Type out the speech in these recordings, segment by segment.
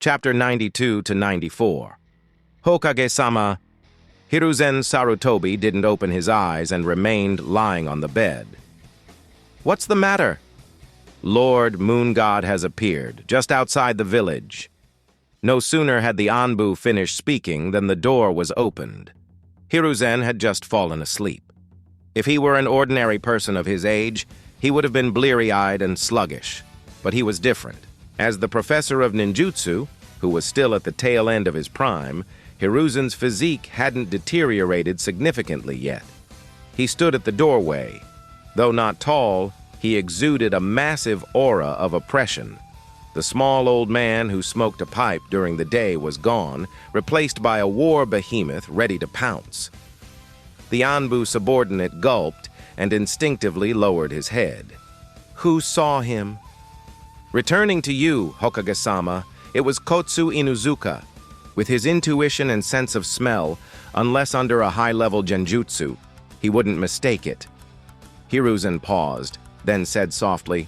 Chapter 92 to 94. Hokage-sama. Hiruzen Sarutobi didn't open his eyes and remained lying on the bed. What's the matter? Lord Moon God has appeared, just outside the village. No sooner had the Anbu finished speaking than the door was opened. Hiruzen had just fallen asleep. If he were an ordinary person of his age, he would have been bleary-eyed and sluggish. But he was different. As the professor of ninjutsu, who was still at the tail end of his prime, Hiruzen's physique hadn't deteriorated significantly yet. He stood at the doorway. Though not tall, he exuded a massive aura of oppression. The small old man who smoked a pipe during the day was gone, replaced by a war behemoth ready to pounce. The Anbu subordinate gulped and instinctively lowered his head. Who saw him? Returning to you, Hokage-sama, it was Kotsu Inuzuka. With his intuition and sense of smell, unless under a high-level genjutsu, he wouldn't mistake it. Hiruzen paused, then said softly,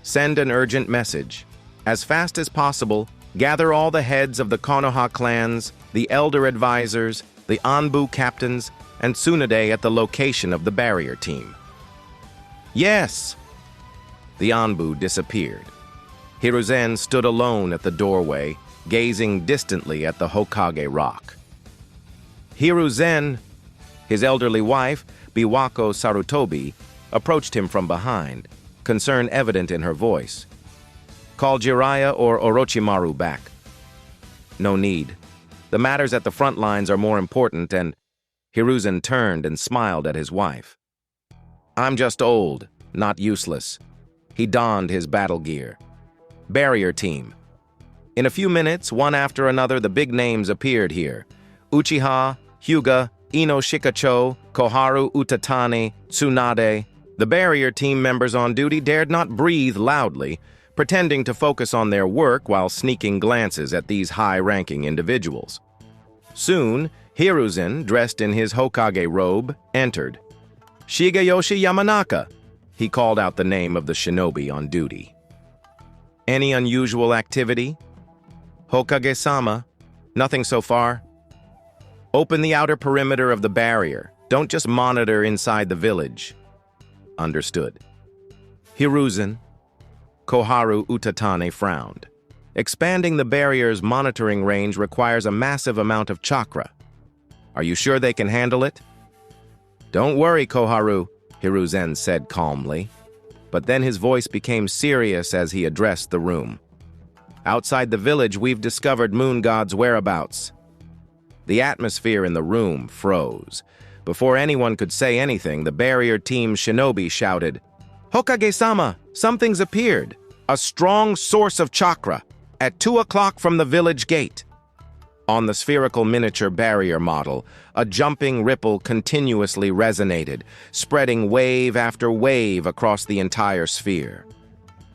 "Send an urgent message. As fast as possible, gather all the heads of the Konoha clans, the elder advisors, the Anbu captains, and Tsunade at the location of the barrier team." Yes! The Anbu disappeared. Hiruzen stood alone at the doorway, gazing distantly at the Hokage rock. Hiruzen, his elderly wife, Biwako Sarutobi, approached him from behind, concern evident in her voice. Call Jiraiya or Orochimaru back. No need. The matters at the front lines are more important, and Hiruzen turned and smiled at his wife. I'm just old, not useless. He donned his battle gear. Barrier team. In a few minutes, one after another, the big names appeared here. Uchiha, Hyuga, Ino Shikacho, Koharu Utatane, Tsunade. The barrier team members on duty dared not breathe loudly, pretending to focus on their work while sneaking glances at these high-ranking individuals. Soon, Hiruzen, dressed in his Hokage robe, entered. Shigeyoshi Yamanaka, he called out the name of the shinobi on duty. Any unusual activity? Hokage-sama, nothing so far. Open the outer perimeter of the barrier. Don't just monitor inside the village. Understood. Hiruzen. Koharu Utatane frowned. Expanding the barrier's monitoring range requires a massive amount of chakra. Are you sure they can handle it? Don't worry, Koharu, Hiruzen said calmly. But then his voice became serious as he addressed the room. Outside the village, we've discovered Moon God's whereabouts. The atmosphere in the room froze. Before anyone could say anything, the barrier team's shinobi shouted, Hokage-sama, something's appeared. A strong source of chakra, at 2 o'clock from the village gate. On the spherical miniature barrier model, a jumping ripple continuously resonated, spreading wave after wave across the entire sphere.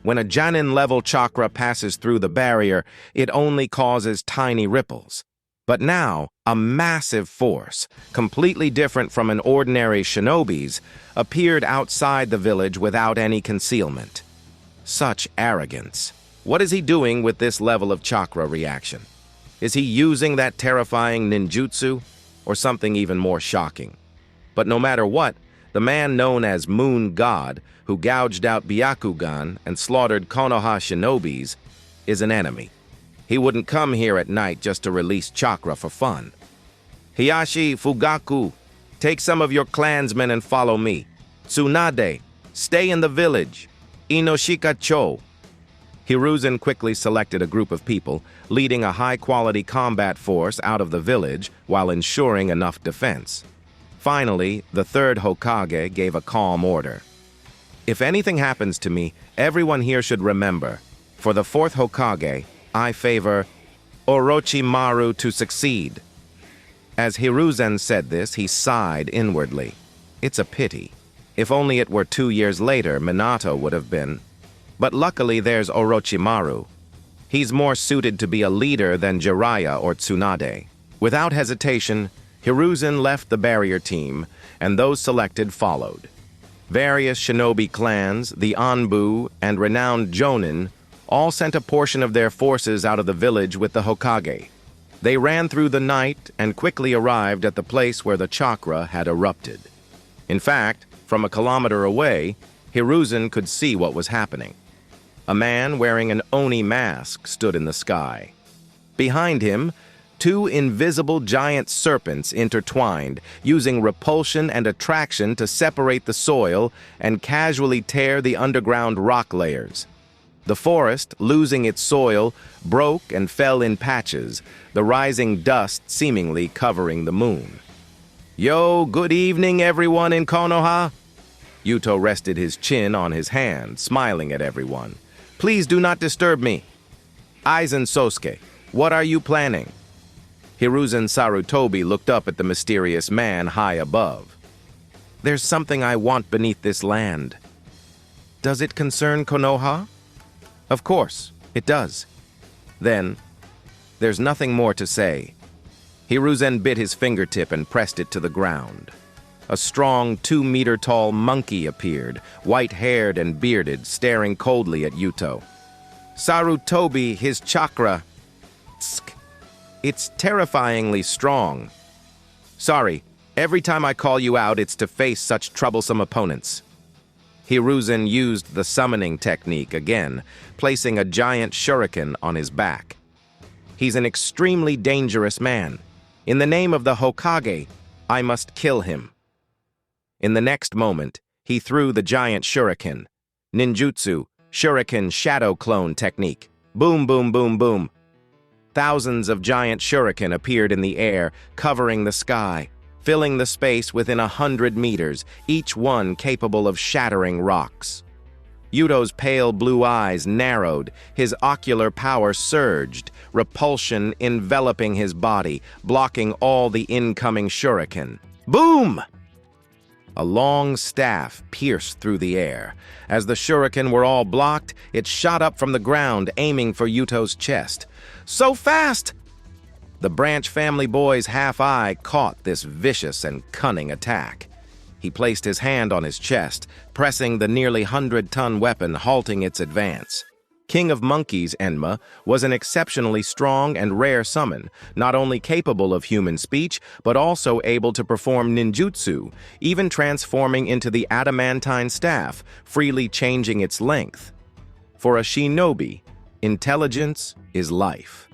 When a Janin-level chakra passes through the barrier, it only causes tiny ripples. But now, a massive force, completely different from an ordinary shinobi's, appeared outside the village without any concealment. Such arrogance. What is he doing with this level of chakra reaction? Is he using that terrifying ninjutsu, or something even more shocking? But no matter what, the man known as Moon God, who gouged out Byakugan and slaughtered Konoha shinobis, is an enemy. He wouldn't come here at night just to release chakra for fun. Hiyashi Fugaku, take some of your clansmen and follow me. Tsunade, stay in the village. Inoshikacho. Hiruzen quickly selected a group of people, leading a high-quality combat force out of the village while ensuring enough defense. Finally, the third Hokage gave a calm order. If anything happens to me, everyone here should remember, for the fourth Hokage, I favor Orochimaru to succeed. As Hiruzen said this, he sighed inwardly. It's a pity. If only it were 2 years later, Minato would have been. But luckily there's Orochimaru. He's more suited to be a leader than Jiraiya or Tsunade. Without hesitation, Hiruzen left the barrier team, and those selected followed. Various shinobi clans, the Anbu, and renowned Jonin all sent a portion of their forces out of the village with the Hokage. They ran through the night and quickly arrived at the place where the chakra had erupted. In fact, from a kilometer away, Hiruzen could see what was happening. A man wearing an Oni mask stood in the sky. Behind him, two invisible giant serpents intertwined, using repulsion and attraction to separate the soil and casually tear the underground rock layers. The forest, losing its soil, broke and fell in patches, the rising dust seemingly covering the moon. "Yo, good evening, everyone in Konoha." Yuto rested his chin on his hand, smiling at everyone. "Please do not disturb me." "Aizen Sosuke, what are you planning?" Hiruzen Sarutobi looked up at the mysterious man high above. "There's something I want beneath this land." "Does it concern Konoha?" "Of course, it does." "Then, there's nothing more to say." Hiruzen bit his fingertip and pressed it to the ground. A strong 2-meter-tall monkey appeared, white-haired and bearded, staring coldly at Yuto. "Sarutobi, his chakra. Tsk. It's terrifyingly strong. Sorry, every time I call you out, it's to face such troublesome opponents." Hiruzen used the summoning technique again, placing a giant shuriken on his back. "He's an extremely dangerous man. In the name of the Hokage, I must kill him." In the next moment, he threw the giant shuriken. Ninjutsu, shuriken shadow clone technique. Boom, boom, boom, boom. Thousands of giant shuriken appeared in the air, covering the sky, filling the space within 100 meters, each one capable of shattering rocks. Yuto's pale blue eyes narrowed, his ocular power surged, repulsion enveloping his body, blocking all the incoming shuriken. Boom! A long staff pierced through the air. As the shuriken were all blocked, it shot up from the ground, aiming for Yuto's chest. "So fast!" The Branch family boy's half eye caught this vicious and cunning attack. He placed his hand on his chest, pressing the nearly 100-ton weapon, halting its advance. King of Monkeys Enma was an exceptionally strong and rare summon, not only capable of human speech, but also able to perform ninjutsu, even transforming into the adamantine staff, freely changing its length. For a shinobi, intelligence is life.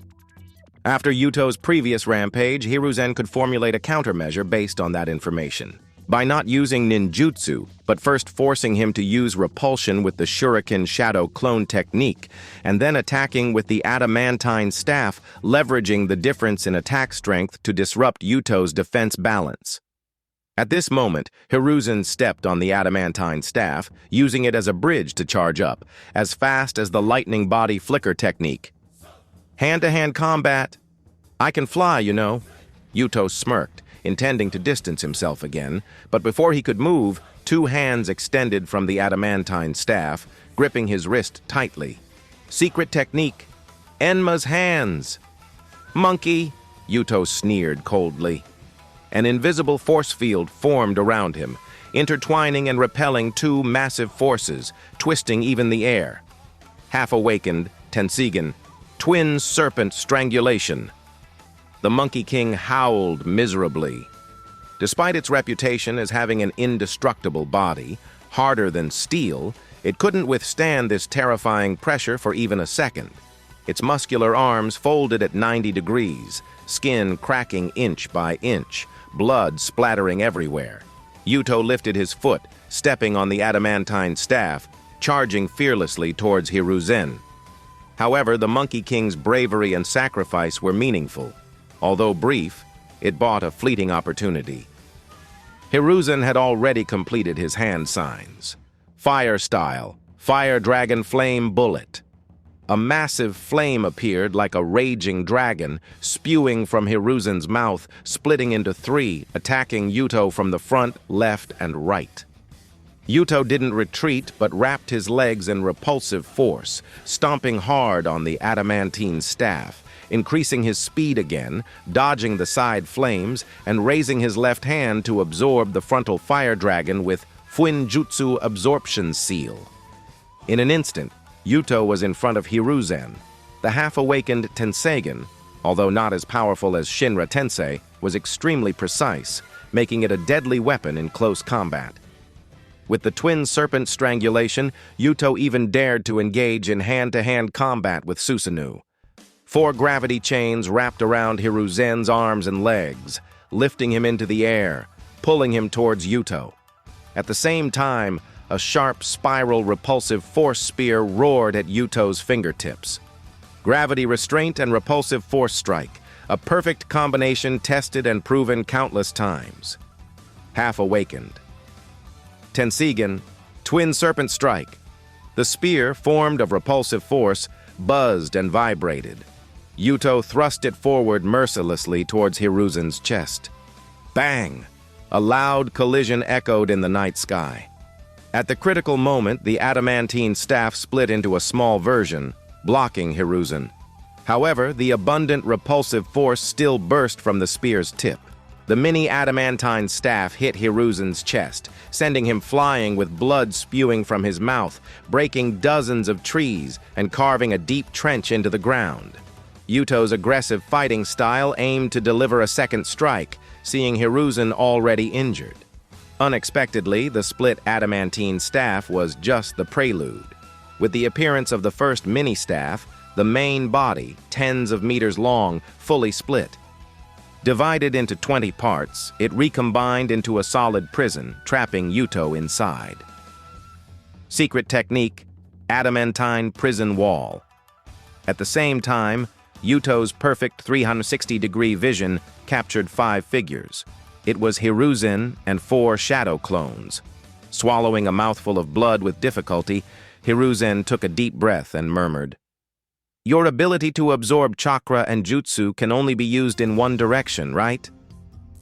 After Yuto's previous rampage, Hiruzen could formulate a countermeasure based on that information. By not using ninjutsu, but first forcing him to use repulsion with the shuriken shadow clone technique, and then attacking with the adamantine staff, leveraging the difference in attack strength to disrupt Yuto's defense balance. At this moment, Hiruzen stepped on the adamantine staff, using it as a bridge to charge up, as fast as the lightning body flicker technique. "Hand-to-hand combat. I can fly, you know." Yuto smirked, intending to distance himself again, but before he could move, two hands extended from the adamantine staff, gripping his wrist tightly. Secret technique. Enma's hands. "Monkey," Yuto sneered coldly. An invisible force field formed around him, intertwining and repelling two massive forces, twisting even the air. Half-awakened, Tensigen, twin serpent strangulation. The Monkey King howled miserably. Despite its reputation as having an indestructible body, harder than steel, it couldn't withstand this terrifying pressure for even a second. Its muscular arms folded at 90 degrees, skin cracking inch by inch, blood splattering everywhere. Yuto lifted his foot, stepping on the adamantine staff, charging fearlessly towards Hiruzen. However, the Monkey King's bravery and sacrifice were meaningful. Although brief, it bought a fleeting opportunity. Hiruzen had already completed his hand signs. Fire style, Fire Dragon Flame Bullet. A massive flame appeared like a raging dragon, spewing from Hiruzen's mouth, splitting into three, attacking Yuto from the front, left, and right. Yuto didn't retreat, but wrapped his legs in repulsive force, stomping hard on the adamantine staff, increasing his speed again, dodging the side flames, and raising his left hand to absorb the frontal fire dragon with Fuinjutsu Absorption Seal. In an instant, Yuto was in front of Hiruzen. The half-awakened Tenseigen, although not as powerful as Shinra Tensei, was extremely precise, making it a deadly weapon in close combat. With the twin serpent strangulation, Yuto even dared to engage in hand-to-hand combat with Susanoo. 4 gravity chains wrapped around Hiruzen's arms and legs, lifting him into the air, pulling him towards Yuto. At the same time, a sharp, spiral, repulsive force spear roared at Yuto's fingertips. Gravity restraint and repulsive force strike, a perfect combination tested and proven countless times. Half-awakened. Tenseigen, twin serpent strike. The spear, formed of repulsive force, buzzed and vibrated. Yuto thrust it forward mercilessly towards Hiruzen's chest. Bang! A loud collision echoed in the night sky. At the critical moment, the adamantine staff split into a small version, blocking Hiruzen. However, the abundant repulsive force still burst from the spear's tip. The mini adamantine staff hit Hiruzen's chest, sending him flying with blood spewing from his mouth, breaking dozens of trees and carving a deep trench into the ground. Yuto's aggressive fighting style aimed to deliver a second strike, seeing Hiruzen already injured. Unexpectedly, the split adamantine staff was just the prelude. With the appearance of the first mini-staff, the main body, tens of meters long, fully split. Divided into 20 parts, it recombined into a solid prison, trapping Yuto inside. Secret technique, adamantine prison wall. At the same time, Yuto's perfect 360-degree vision captured 5 figures. It was Hiruzen and 4 shadow clones. Swallowing a mouthful of blood with difficulty, Hiruzen took a deep breath and murmured, "Your ability to absorb chakra and jutsu can only be used in one direction, right?"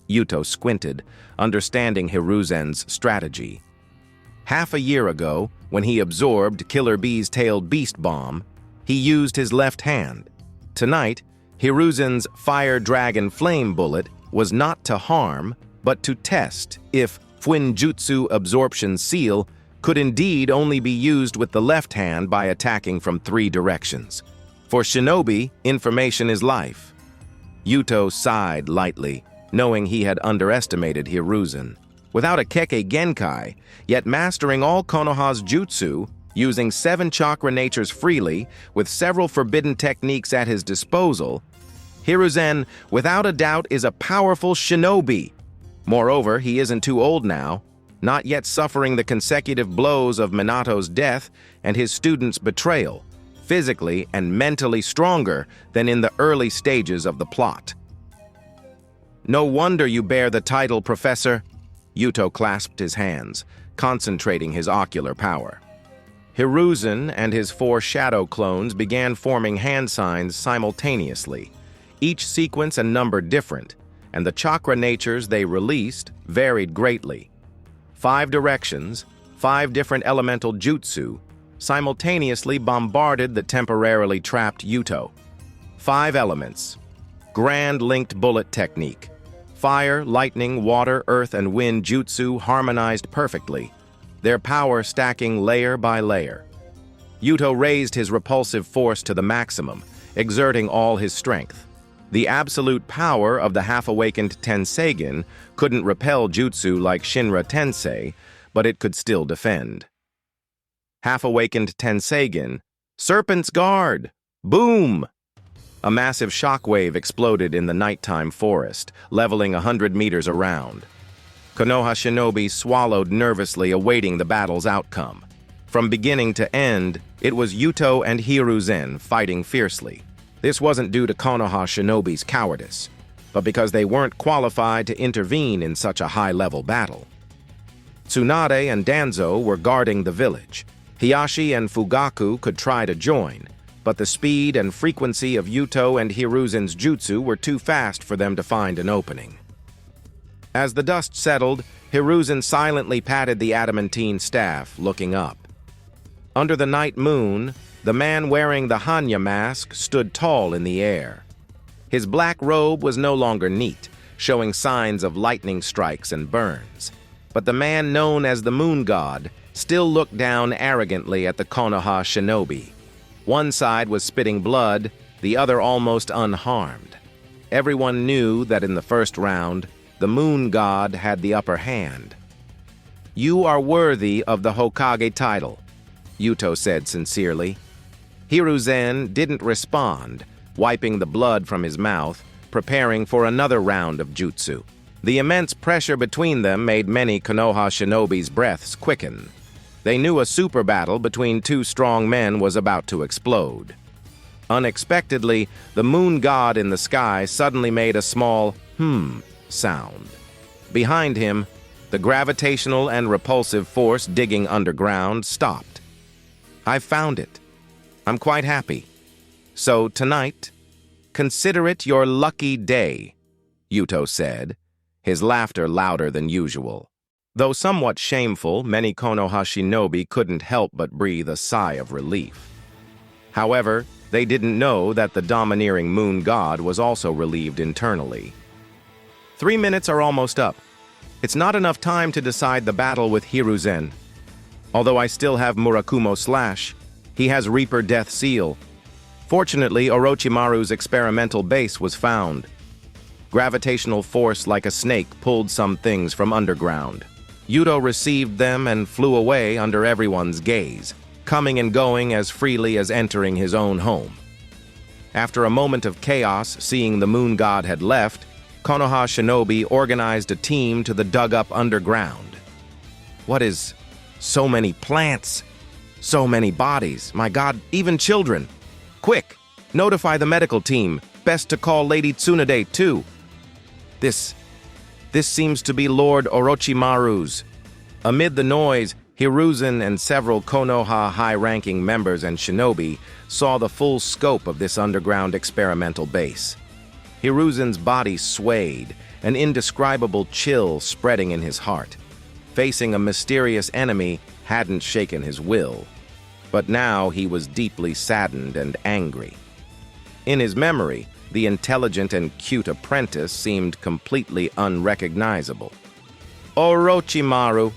Yuto squinted, understanding Hiruzen's strategy. Half a year ago, when he absorbed Killer Bee's tailed beast bomb, he used his left hand. Tonight, Hiruzen's fire dragon flame bullet was not to harm, but to test if Fuinjutsu absorption seal could indeed only be used with the left hand by attacking from 3 directions. For shinobi, information is life. Yuto sighed lightly, knowing he had underestimated Hiruzen. Without a Kekkei Genkai, yet mastering all Konoha's jutsu, using 7 chakra natures freely, with several forbidden techniques at his disposal, Hiruzen, without a doubt, is a powerful shinobi. Moreover, he isn't too old now, not yet suffering the consecutive blows of Minato's death and his student's betrayal, physically and mentally stronger than in the early stages of the plot. "No wonder you bear the title, Professor." Yuto clasped his hands, concentrating his ocular power. Hiruzen and his 4 shadow clones began forming hand signs simultaneously, each sequence and number different, and the chakra natures they released varied greatly. 5 directions, 5 different elemental jutsu, simultaneously bombarded the temporarily trapped Yuto. 5 elements. Grand linked bullet technique. Fire, lightning, water, earth, and wind jutsu harmonized perfectly, their power stacking layer by layer. Yuto raised his repulsive force to the maximum, exerting all his strength. The absolute power of the half-awakened Tenseigen couldn't repel jutsu like Shinra Tensei, but it could still defend. Half-awakened Tenseigen, Serpent's Guard! Boom! A massive shockwave exploded in the nighttime forest, leveling 100 meters around. Konoha shinobi swallowed nervously, awaiting the battle's outcome. From beginning to end, it was Yuto and Hiruzen fighting fiercely. This wasn't due to Konoha shinobi's cowardice, but because they weren't qualified to intervene in such a high-level battle. Tsunade and Danzo were guarding the village. Hiyashi and Fugaku could try to join, but the speed and frequency of Yuto and Hiruzen's jutsu were too fast for them to find an opening. As the dust settled, Hiruzen silently patted the adamantine staff, looking up. Under the night moon, the man wearing the Hanya mask stood tall in the air. His black robe was no longer neat, showing signs of lightning strikes and burns. But the man known as the Moon God still looked down arrogantly at the Konoha shinobi. One side was spitting blood, the other almost unharmed. Everyone knew that in the first round, the moon god had the upper hand. "You are worthy of the Hokage title," Yuto said sincerely. Hiruzen didn't respond, wiping the blood from his mouth, preparing for another round of jutsu. The immense pressure between them made many Konoha shinobi's breaths quicken. They knew a super battle between two strong men was about to explode. Unexpectedly, the moon god in the sky suddenly made a small sound. Behind him, the gravitational and repulsive force digging underground stopped. "I've found it. I'm quite happy. So tonight, consider it your lucky day," Yuto said, his laughter louder than usual. Though somewhat shameful, many Konoha shinobi couldn't help but breathe a sigh of relief. However, they didn't know that the domineering moon god was also relieved internally. 3 minutes are almost up. It's not enough time to decide the battle with Hiruzen. Although I still have Murakumo Slash, he has Reaper Death Seal. Fortunately, Orochimaru's experimental base was found. Gravitational force like a snake pulled some things from underground. Yuto received them and flew away under everyone's gaze, coming and going as freely as entering his own home. After a moment of chaos, seeing the moon god had left, Konoha shinobi organized a team to the dug-up underground. What is so many plants? So many bodies. My god, even children. Quick, notify the medical team. Best to call Lady Tsunade too. This seems to be Lord Orochimaru's. Amid the noise, Hiruzen and several Konoha high-ranking members and shinobi saw the full scope of this underground experimental base. Hiruzen's body swayed, an indescribable chill spreading in his heart. Facing a mysterious enemy hadn't shaken his will, but now he was deeply saddened and angry. In his memory, the intelligent and cute apprentice seemed completely unrecognizable. Orochimaru.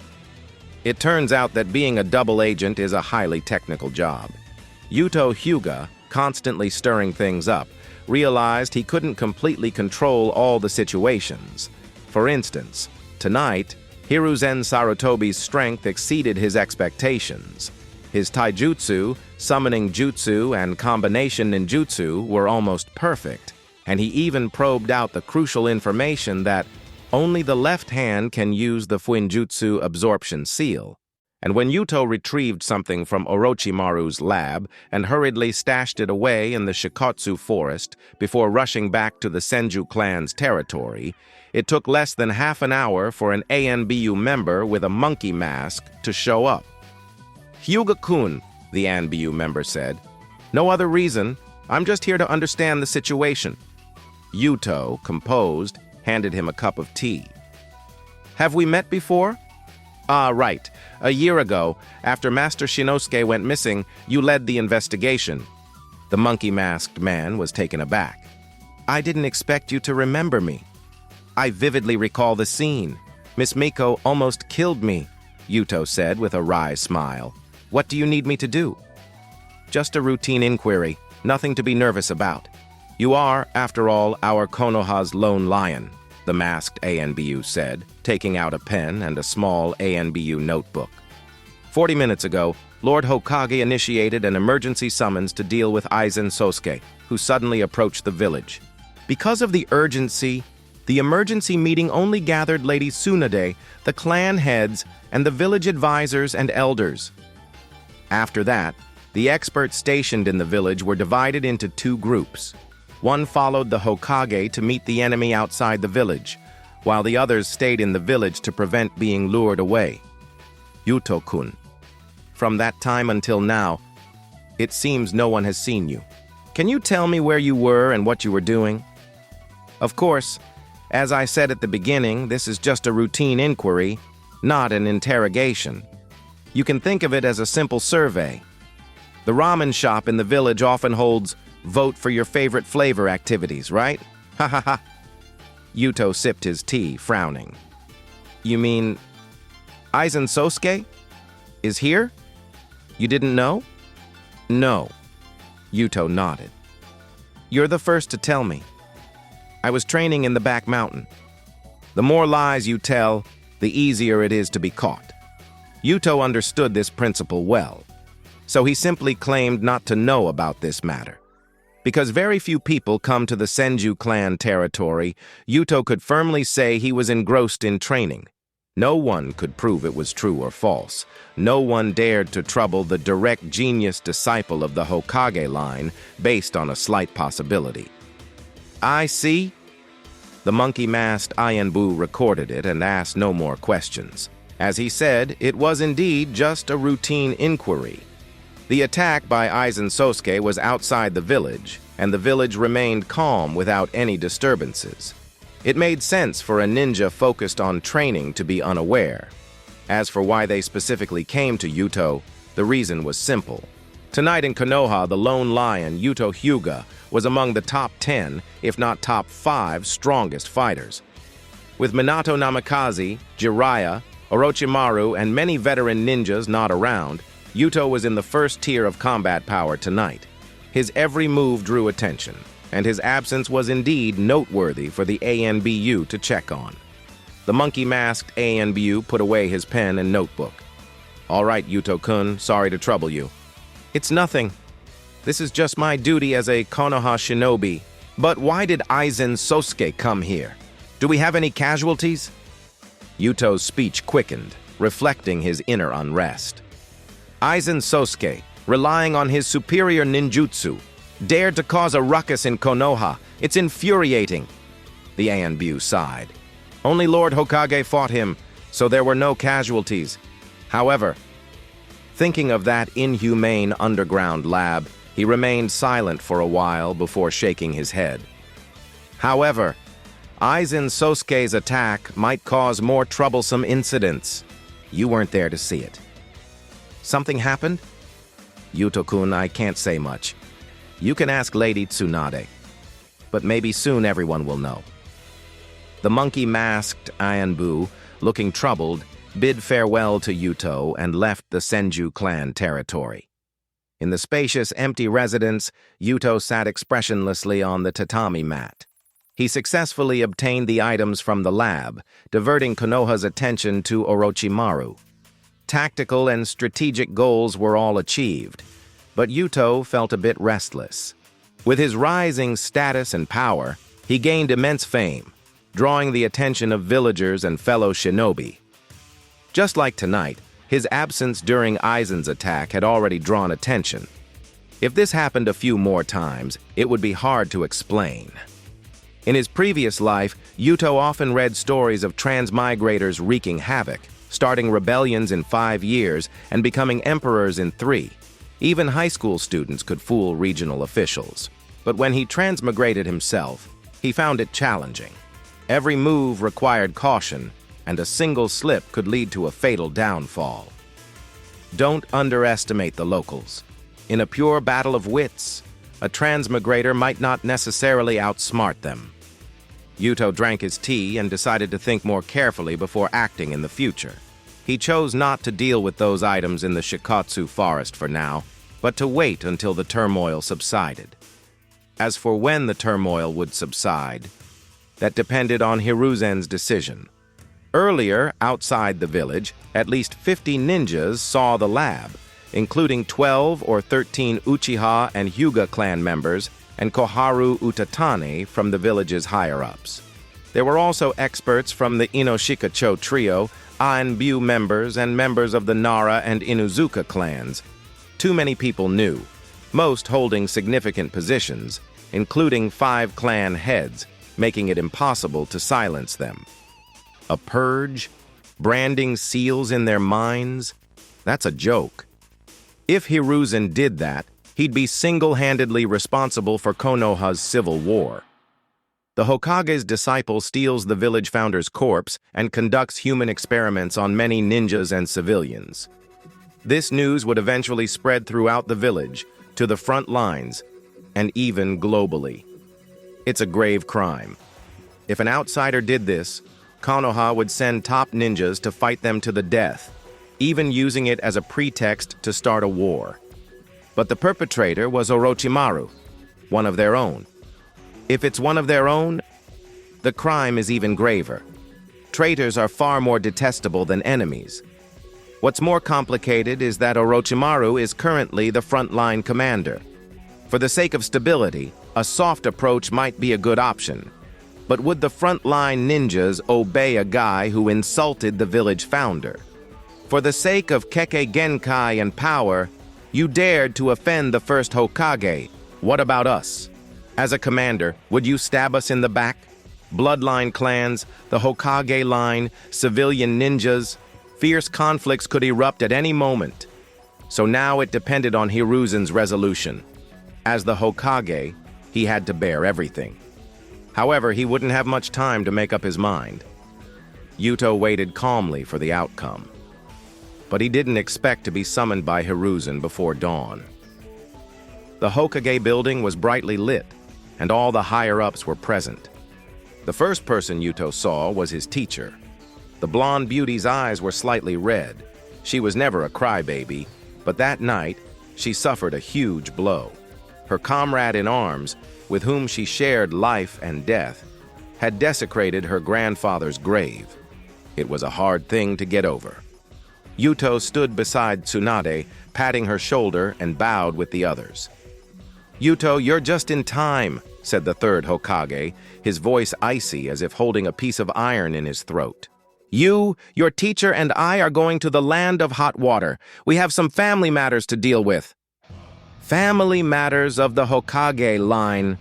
It turns out that being a double agent is a highly technical job. Yuto Hyuga, constantly stirring things up, realized he couldn't completely control all the situations. For instance, tonight, Hiruzen Sarutobi's strength exceeded his expectations. His taijutsu, summoning jutsu, and combination ninjutsu were almost perfect, and he even probed out the crucial information that only the left hand can use the Fuinjutsu absorption seal. And when Yuto retrieved something from Orochimaru's lab and hurriedly stashed it away in the Shikotsu forest before rushing back to the Senju clan's territory, it took less than half an hour for an ANBU member with a monkey mask to show up. "Hyuga-kun," the ANBU member said. "No other reason. I'm just here to understand the situation." Yuto, composed, handed him a cup of tea. "Have we met before?" "Ah, right. A year ago, after Master Shinosuke went missing, you led the investigation." The monkey-masked man was taken aback. "I didn't expect you to remember me." "I vividly recall the scene. Miss Miko almost killed me," Yuto said with a wry smile. "What do you need me to do?" "Just a routine inquiry. Nothing to be nervous about. You are, after all, our Konoha's lone lion," the masked ANBU said, taking out a pen and a small ANBU notebook. 40 minutes ago, Lord Hokage initiated an emergency summons to deal with Aizen Sosuke, who suddenly approached the village. Because of the urgency, the emergency meeting only gathered Lady Tsunade, the clan heads, and the village advisors and elders. After that, the experts stationed in the village were divided into two groups. One followed the Hokage to meet the enemy outside the village, while the others stayed in the village to prevent being lured away. Yuto-kun. From that time until now, it seems no one has seen you. Can you tell me where you were and what you were doing? Of course, as I said at the beginning, this is just a routine inquiry, not an interrogation. You can think of it as a simple survey. The ramen shop in the village often holds vote for your favorite flavor activities, right? Ha ha ha. Yuto sipped his tea, frowning. You mean Aizen Sosuke? Is here? You didn't know? No. Yuto nodded. You're the first to tell me. I was training in the back mountain. The more lies you tell, the easier it is to be caught. Yuto understood this principle well, so he simply claimed not to know about this matter. Because very few people come to the Senju clan territory, Yuto could firmly say he was engrossed in training. No one could prove it was true or false. No one dared to trouble the direct genius disciple of the Hokage line based on a slight possibility. I see. The monkey-masked Ayanbu recorded it and asked no more questions. As he said, it was indeed just a routine inquiry. The attack by Aizen Sosuke was outside the village, and the village remained calm without any disturbances. It made sense for a ninja focused on training to be unaware. As for why they specifically came to Yuto, the reason was simple. Tonight in Konoha, the lone lion, Yuto Hyuga, was among the top 10, if not top 5, strongest fighters. With Minato Namikaze, Jiraiya, Orochimaru, and many veteran ninjas not around, Yuto was in the first tier of combat power tonight. His every move drew attention, and his absence was indeed noteworthy for the ANBU to check on. The monkey-masked ANBU put away his pen and notebook. All right, Yuto-kun, sorry to trouble you. It's nothing. This is just my duty as a Konoha shinobi. But why did Aizen Sosuke come here? Do we have any casualties? Yuto's speech quickened, reflecting his inner unrest. Aizen Sosuke, relying on his superior ninjutsu, dared to cause a ruckus in Konoha. It's infuriating. The ANBU sighed. Only Lord Hokage fought him, so there were no casualties. However, thinking of that inhumane underground lab, he remained silent for a while before shaking his head. However, Aizen Sosuke's attack might cause more troublesome incidents. You weren't there to see it. Something happened? Yuto-kun, I can't say much. You can ask Lady Tsunade. But maybe soon everyone will know. The monkey-masked Ayanbu, looking troubled, bid farewell to Yuto and left the Senju clan territory. In the spacious, empty residence, Yuto sat expressionlessly on the tatami mat. He successfully obtained the items from the lab, diverting Konoha's attention to Orochimaru. Tactical and strategic goals were all achieved, but Yuto felt a bit restless. With his rising status and power, he gained immense fame, drawing the attention of villagers and fellow shinobi. Just like tonight, his absence during Aizen's attack had already drawn attention. If this happened a few more times, it would be hard to explain. In his previous life, Yuto often read stories of transmigrators wreaking havoc, starting rebellions in 5 years and becoming emperors in 3. Even high school students could fool regional officials. But when he transmigrated himself, he found it challenging. Every move required caution, and a single slip could lead to a fatal downfall. Don't underestimate the locals. In a pure battle of wits, a transmigrator might not necessarily outsmart them. Yuto drank his tea and decided to think more carefully before acting in the future. He chose not to deal with those items in the Shikotsu forest for now, but to wait until the turmoil subsided. As for when the turmoil would subside, that depended on Hiruzen's decision. Earlier, outside the village, at least 50 ninjas saw the lab, including 12 or 13 Uchiha and Hyuga clan members and Koharu Utatane from the village's higher-ups. There were also experts from the Inoshikacho trio, Anbu members, and members of the Nara and Inuzuka clans. Too many people knew, most holding significant positions, including 5 clan heads, making it impossible to silence them. A purge? Branding seals in their minds? That's a joke. If Hiruzen did that, he'd be single-handedly responsible for Konoha's civil war. The Hokage's disciple steals the village founder's corpse and conducts human experiments on many ninjas and civilians. This news would eventually spread throughout the village, to the front lines, and even globally. It's a grave crime. If an outsider did this, Konoha would send top ninjas to fight them to the death, even using it as a pretext to start a war. But the perpetrator was Orochimaru, one of their own. If it's one of their own, the crime is even graver. Traitors are far more detestable than enemies. What's more complicated is that Orochimaru is currently the frontline commander. For the sake of stability, a soft approach might be a good option. But would the frontline ninjas obey a guy who insulted the village founder? For the sake of Kekkei Genkai and power, you dared to offend the first Hokage. What about us? As a commander, would you stab us in the back? Bloodline clans, the Hokage line, civilian ninjas. Fierce conflicts could erupt at any moment. So now it depended on Hiruzen's resolution. As the Hokage, he had to bear everything. However, he wouldn't have much time to make up his mind. Yuto waited calmly for the outcome. But he didn't expect to be summoned by Hiruzen before dawn. The Hokage building was brightly lit, and all the higher-ups were present. The first person Yuto saw was his teacher. The blonde beauty's eyes were slightly red. She was never a crybaby, but that night, she suffered a huge blow. Her comrade in arms, with whom she shared life and death, had desecrated her grandfather's grave. It was a hard thing to get over. Yuto stood beside Tsunade, patting her shoulder, and bowed with the others. "Yuto, you're just in time," said the third Hokage, his voice icy as if holding a piece of iron in his throat. "You, your teacher, and I are going to the land of hot water. We have some family matters to deal with." "Family matters of the Hokage line,"